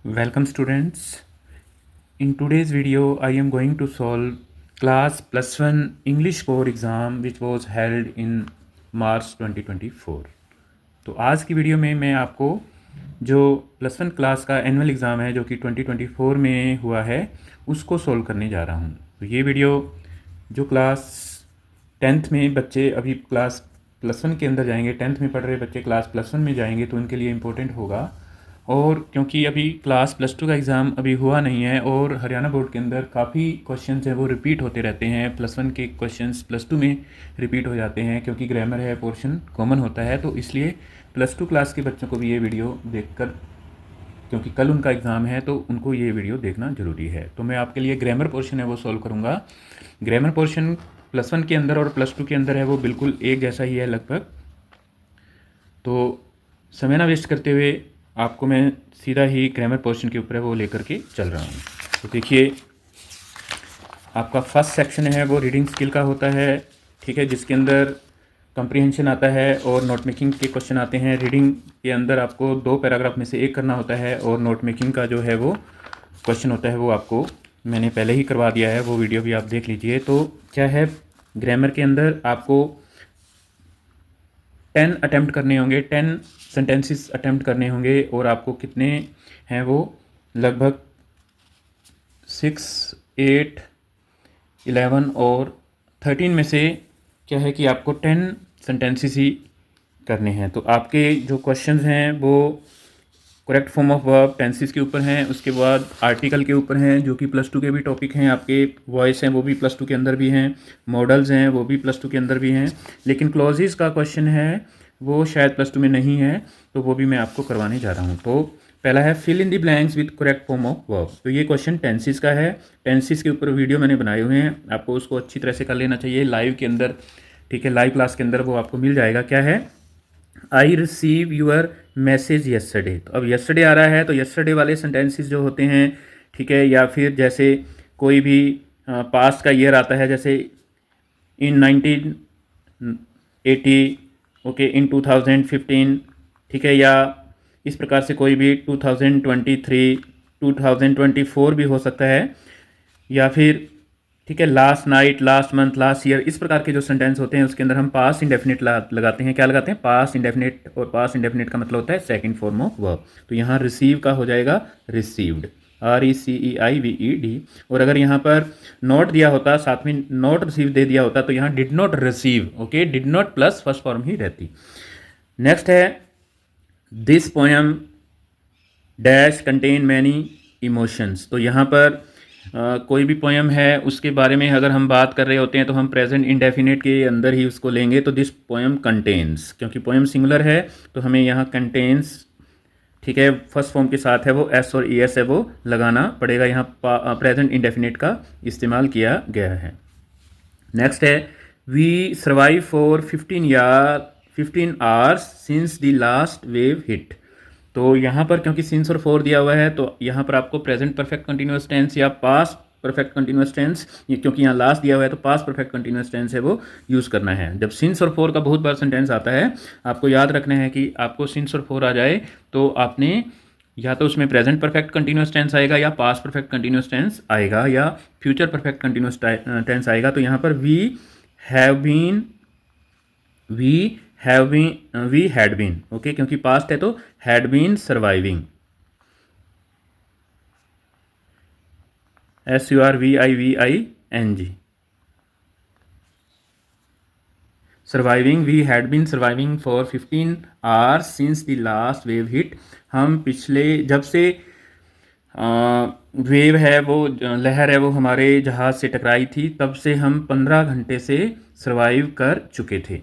Welcome students. In today's video I am going to solve class plus 1 English core exam which was held in March 2024. तो आज की video में मैं आपको जो प्लस 1 क्लास का एनुअल एग्ज़ाम है जो कि 2024 में हुआ है उसको सोल्व करने जा रहा हूँ। तो ये वीडियो जो क्लास 10th में बच्चे अभी क्लास प्लस 1 के अंदर जाएंगे, 10th में पढ़ रहे बच्चे क्लास प्लस 1 में जाएंगे तो उनके लिए इम्पोर्टेंट होगा। और क्योंकि अभी क्लास प्लस 2 का एग्ज़ाम अभी हुआ नहीं है और हरियाणा बोर्ड के अंदर काफ़ी क्वेश्चंस हैं वो रिपीट होते रहते हैं, प्लस 1 के क्वेश्चंस प्लस 2 में रिपीट हो जाते हैं क्योंकि ग्रामर है, पोर्शन कॉमन होता है। तो इसलिए प्लस 2 क्लास के बच्चों को भी ये वीडियो देखकर, क्योंकि कल उनका एग्ज़ाम है तो उनको ये वीडियो देखना ज़रूरी है। तो मैं आपके लिए ग्रामर पोर्शन है वो सॉल्व करूँगा। ग्रामर पोर्शन प्लस 1 के अंदर और प्लस 2 के अंदर है वो बिल्कुल एक जैसा ही है लगभग। तो समय ना वेस्ट करते हुए आपको मैं सीधा ही ग्रामर पोर्शन के ऊपर है वो लेकर के चल रहा हूँ। तो देखिए, आपका फर्स्ट सेक्शन है वो रीडिंग स्किल का होता है, ठीक है, जिसके अंदर कंप्रीहेंशन आता है और नोट मेकिंग के क्वेश्चन आते हैं। रीडिंग के अंदर आपको 2 पैराग्राफ में से एक करना होता है और नोट मेकिंग का जो है वो क्वेश्चन होता है वो आपको मैंने पहले ही करवा दिया है, वो वीडियो भी आप देख लीजिए। तो क्या है, ग्रामर के अंदर आपको 10 अटैम्प्ट करने होंगे, 10 सेंटेंसेस अटैम्प्ट करने होंगे और आपको कितने हैं वो लगभग 6, 8, 11 और 13 में से क्या है कि आपको 10 सेंटेंसेस ही करने हैं। तो आपके जो क्वेश्चंस हैं वो correct form of verb, tenses के ऊपर हैं, उसके बाद आर्टिकल के ऊपर हैं जो कि प्लस 2 के भी टॉपिक हैं। आपके वॉइस हैं वो भी प्लस 2 के अंदर भी हैं, मॉडल्स हैं वो भी प्लस 2 के अंदर भी हैं, लेकिन क्लॉजेस का क्वेश्चन है वो शायद प्लस 2 में नहीं है, तो वो भी मैं आपको करवाने जा रहा हूँ। तो पहला है fill in the blanks with correct form of verb. तो ये क्वेश्चन टेंसेस का है। टेंसेस के ऊपर वीडियो मैंने बनाए हुए हैं, आपको उसको अच्छी तरह से कर लेना चाहिए लाइव के अंदर, ठीक है, लाइव क्लास के अंदर वो आपको मिल जाएगा। क्या है, I receive your message yesterday. तो अब येस्टरडे आ रहा है तो येस्टरडे वाले सेंटेंसेस जो होते हैं, ठीक है, या फिर जैसे कोई भी पास्ट का ईयर आता है, जैसे इन 1980, ओके, इन 2015, ठीक है, या इस प्रकार से कोई भी 2023, 2024 भी हो सकता है, या फिर ठीक है last night, last month, last year, इस प्रकार के जो सेंटेंस होते हैं उसके अंदर हम पास्ट इंडेफिनिट लगाते हैं। क्या लगाते हैं, पास्ट इंडेफिनिट, और पास्ट इंडेफिनिट का मतलब होता है सेकंड फॉर्म ऑफ वर्ब। तो यहाँ रिसीव का हो जाएगा रिसीव्ड, RECEIVED। और अगर यहाँ पर नॉट दिया होता, साथ में नॉट रिसीव दे दिया होता तो यहाँ did not receive, okay, did not plus first form ही रहती। नेक्स्ट है this poem dash contain many emotions. तो यहाँ पर कोई भी पोएम है उसके बारे में अगर हम बात कर रहे होते हैं तो हम प्रेजेंट इंडेफिनिट के अंदर ही उसको लेंगे। तो दिस पोएम कंटेन्स, क्योंकि पोएम सिंगुलर है तो हमें यहाँ कंटेन्स, ठीक है, फर्स्ट फॉर्म के साथ है वो एस और ES है वो लगाना पड़ेगा। यहाँ प्रेजेंट इंडेफिनिट का इस्तेमाल किया गया है। नेक्स्ट है we survive for 15 hours since the last wave hit. तो यहाँ पर क्योंकि सिंस और फॉर दिया हुआ है तो यहाँ पर आपको प्रेजेंट परफेक्ट कंटिन्यूअस टेंस या पास्ट परफेक्ट कंटिन्यूअस टेंस, ये क्योंकि यहाँ लास्ट दिया हुआ है तो पास्ट परफेक्ट कंटिन्यूअस टेंस है वो यूज़ करना है। जब सिंस और फॉर का बहुत बार सेंटेंस आता है, आपको याद रखना है कि आपको सिंस और फॉर आ जाए तो आपने या तो उसमें प्रेजेंट परफेक्ट कंटिन्यूअस टेंस आएगा या पास्ट परफेक्ट कंटिन्यूअस टेंस आएगा या फ्यूचर परफेक्ट कंटिन्यूअस टेंस आएगा। तो यहाँ पर we have been, we had been, okay, क्योंकि पास्ट है तो had been surviving, SURVIVING, surviving, we had been surviving for 15 hours since the last wave hit. हम पिछले, जब से वेव है वो लहर है वो हमारे जहाज़ से टकराई थी, तब से हम 15 घंटे से सर्वाइव कर चुके थे।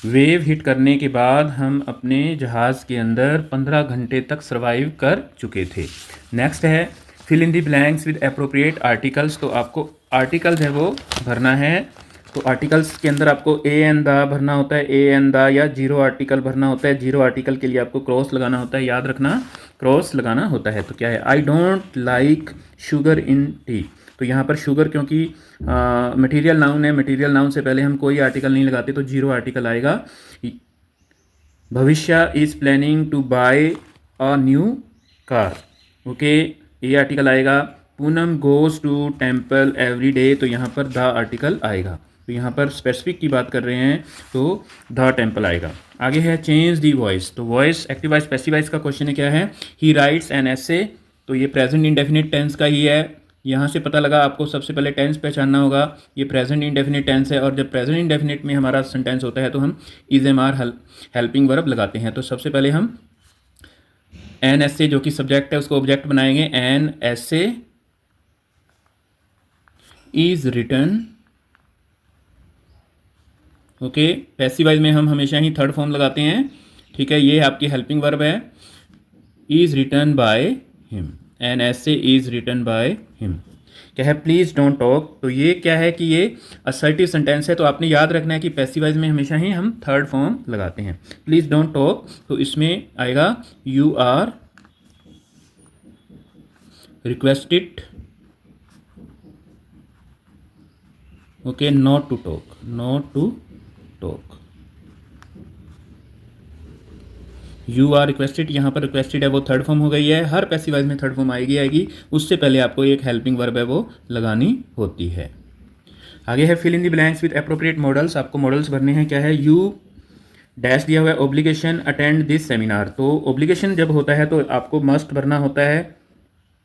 वेव हिट करने के बाद हम अपने जहाज़ के अंदर 15 घंटे तक सर्वाइव कर चुके थे। नेक्स्ट है fill in the blanks with appropriate articles. तो आपको आर्टिकल्स है वो भरना है। तो आर्टिकल्स के अंदर आपको ए एंड द भरना होता है, ए एंड द, या जीरो आर्टिकल भरना होता है। जीरो आर्टिकल के लिए आपको क्रॉस लगाना होता है, याद रखना क्रॉस लगाना होता है। तो क्या है, I don't like sugar in T. तो यहाँ पर शुगर क्योंकि मटेरियल नाउन है, मटेरियल नाउन से पहले हम कोई आर्टिकल नहीं लगाते तो जीरो आर्टिकल आएगा। Bhavishya is planning to buy a new car. Okay, ये आर्टिकल आएगा। Poonam goes to temple every day, तो यहाँ पर द आर्टिकल आएगा। तो यहाँ पर स्पेसिफिक की बात कर रहे हैं तो द टेम्पल आएगा। आगे है चेंज दी वॉइस। तो voice active voice passive voice का क्वेश्चन है क्या है। ही राइट्स एन एसे, तो ये प्रेजेंट इंडेफिनिट टेंस का ही है। यहाँ से पता लगा आपको सबसे पहले टेंस पहचानना होगा। ये प्रेजेंट इंडेफिनिट टेंस है और जब प्रेजेंट इंडेफिनिट में हमारा सेंटेंस होता है तो हम is am are helping verb लगाते हैं। तो सबसे पहले हम एन एसे जो कि सब्जेक्ट है उसको ऑब्जेक्ट बनाएंगे। An essay is written. Okay, passive voice में हम हमेशा ही थर्ड फॉर्म लगाते हैं। ठीक है, ये आपकी हेल्पिंग वर्ब है। Is written by him, an essay is written by him. क्या है, प्लीज़ डोंट टॉक। तो ये क्या है कि ये असर्टिव सेंटेंस है, तो आपने याद रखना है कि पैसिव वॉइस में हमेशा ही हम थर्ड फॉर्म लगाते हैं। प्लीज़ डोंट टॉक, तो इसमें आएगा you are requested, okay, not to talk, not to talk. You are requested, यहाँ पर रिक्वेस्टेड है वो थर्ड फॉर्म हो गई है। हर पैसिव वॉइस में थर्ड फॉर्म आएगी। उससे पहले आपको एक हेल्पिंग वर्ब है वो लगानी होती है। आगे है fill in the blanks with appropriate modals. आपको मॉडल्स भरने हैं। क्या है, यू डैश दिया हुआ है ओब्लिगेशन अटेंड दिस सेमिनार। तो ओब्लिगेशन जब होता है तो आपको मस्ट भरना होता है।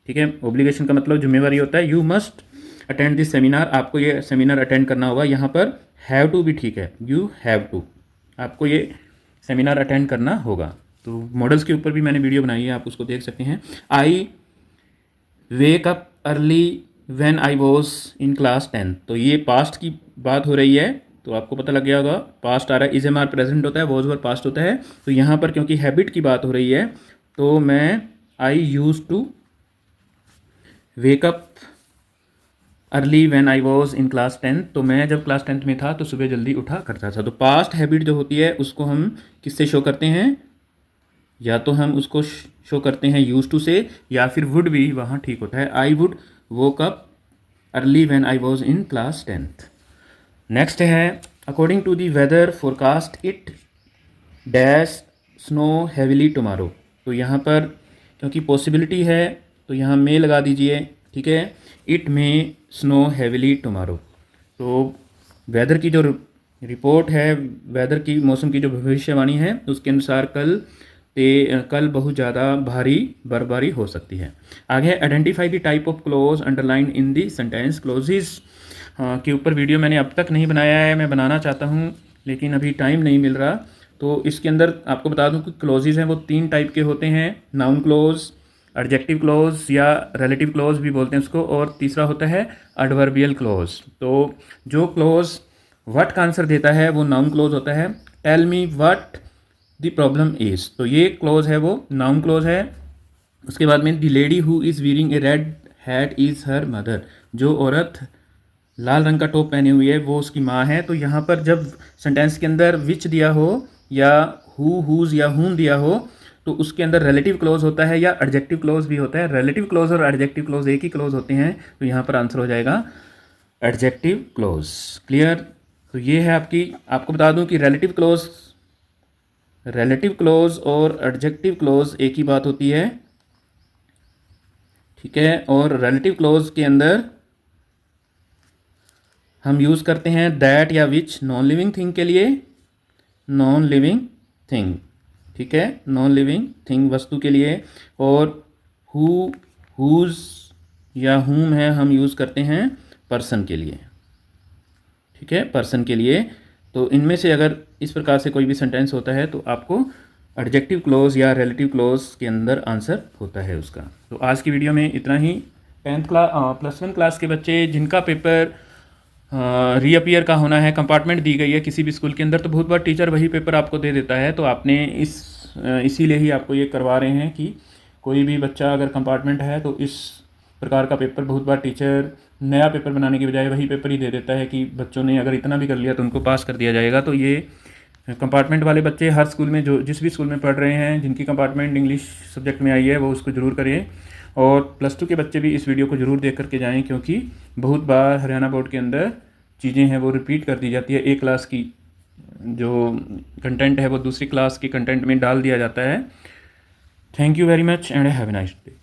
ठीक है, ओब्लिगेशन का मतलब जिम्मेवारी होता है। You must attend this seminar, आपको ये सेमिनार अटेंड करना होगा। यहाँ पर हैव टू भी ठीक है, यू हैव टू, आपको ये सेमिनार अटेंड करना होगा। तो मॉडल्स के ऊपर भी मैंने वीडियो बनाई है, आप उसको देख सकते हैं। I wake up early when I was in class 10। तो ये पास्ट की बात हो रही है, तो आपको पता लग गया होगा। पास्ट आ रहा है, इज एम आर प्रेजेंट होता है, वॉज वर पास्ट होता है। तो यहाँ पर क्योंकि हैबिट की बात हो रही है तो मैं I use to wake up early when I was in class 10। तो मैं जब क्लास 10th में था तो सुबह जल्दी उठा करता था। तो पास्ट हैबिट जो होती है उसको हम किससे शो करते हैं, या तो हम उसको शो करते हैं यूज टू से, या फिर वुड भी वहाँ ठीक होता है। I would woke up early when I was in class 10th। Next है according to the weather forecast it dash snow heavily tomorrow. तो यहाँ पर क्योंकि पॉसिबिलिटी है तो यहाँ मे लगा दीजिए। ठीक है, it may snow heavily tomorrow. तो वेदर की जो रिपोर्ट है, वेदर की मौसम की जो भविष्यवाणी है उसके अनुसार कल बहुत ज़्यादा भारी बर्फबारी हो सकती है। आगे identify the type of clause underline in the sentence. Clauses के ऊपर वीडियो मैंने अब तक नहीं बनाया है, मैं बनाना चाहता हूँ लेकिन अभी टाइम नहीं मिल रहा। तो इसके अंदर आपको बता दूं कि क्लोजेज हैं वो 3 टाइप के होते हैं। नाउन क्लोज, एडजेक्टिव क्लोज या रिलेटिव क्लोज भी बोलते हैं उसको, और तीसरा होता है एडवर्बियल क्लोज। तो जो क्लोज व्हाट का आंसर देता है वो नाउन क्लोज होता है। Tell me what the problem is, तो ये क्लोज है वो नाउन क्लोज है। उसके बाद में the lady who is wearing A red hat is her mother. जो औरत लाल रंग का टॉप पहने हुई है वो उसकी माँ है। तो यहाँ पर जब सेंटेंस के अंदर विच दिया हो या हु, हुज या हुम दिया हो तो उसके अंदर रिलेटिव क्लोज होता है या एडजेक्टिव क्लोज भी होता है। रिलेटिव क्लोज और एडजेक्टिव क्लोज एक ही क्लोज होते हैं, तो यहाँ पर आंसर हो जाएगा एडजेक्टिव क्लोज। क्लियर। तो ये है आपको बता दूं कि रिलेटिव क्लोज और एडजेक्टिव क्लोज एक ही बात होती है। ठीक है, और रिलेटिव क्लोज के अंदर हम यूज़ करते हैं दैट या विच नॉन लिविंग थिंग के लिए, नॉन लिविंग थिंग। ठीक है, नॉन लिविंग थिंग वस्तु के लिए, और हु, हुज या हुम है हम यूज़ करते हैं पर्सन के लिए। ठीक है, पर्सन के लिए। तो इनमें से अगर इस प्रकार से कोई भी सेंटेंस होता है तो आपको एडजेक्टिव क्लोज या रिलेटिव क्लोज के अंदर आंसर होता है उसका। तो आज की वीडियो में इतना ही। 10th क्लास +1 क्लास के बच्चे जिनका पेपर रीअपियर का होना है, कंपार्टमेंट दी गई है किसी भी स्कूल के अंदर, तो बहुत बार टीचर वही पेपर आपको दे देता है। तो आपने इसीलिए ही आपको ये करवा रहे हैं कि कोई भी बच्चा अगर कंपार्टमेंट है तो इस प्रकार का पेपर बहुत बार टीचर नया पेपर बनाने की बजाय वही पेपर ही दे देता है कि बच्चों ने अगर इतना भी कर लिया तो उनको पास कर दिया जाएगा। तो ये कंपार्टमेंट वाले बच्चे हर स्कूल में जो जिस भी स्कूल में पढ़ रहे हैं जिनकी कंपार्टमेंट इंग्लिश सब्जेक्ट में आई है वो उसको ज़रूर करें। और +2 के बच्चे भी इस वीडियो को ज़रूर देख करके जाएँ, क्योंकि बहुत बार हरियाणा बोर्ड के अंदर चीज़ें हैं वो रिपीट कर दी जाती है। एक क्लास की जो कंटेंट है वो दूसरी क्लास की कंटेंट में डाल दिया जाता है। Thank you very much and have a nice day.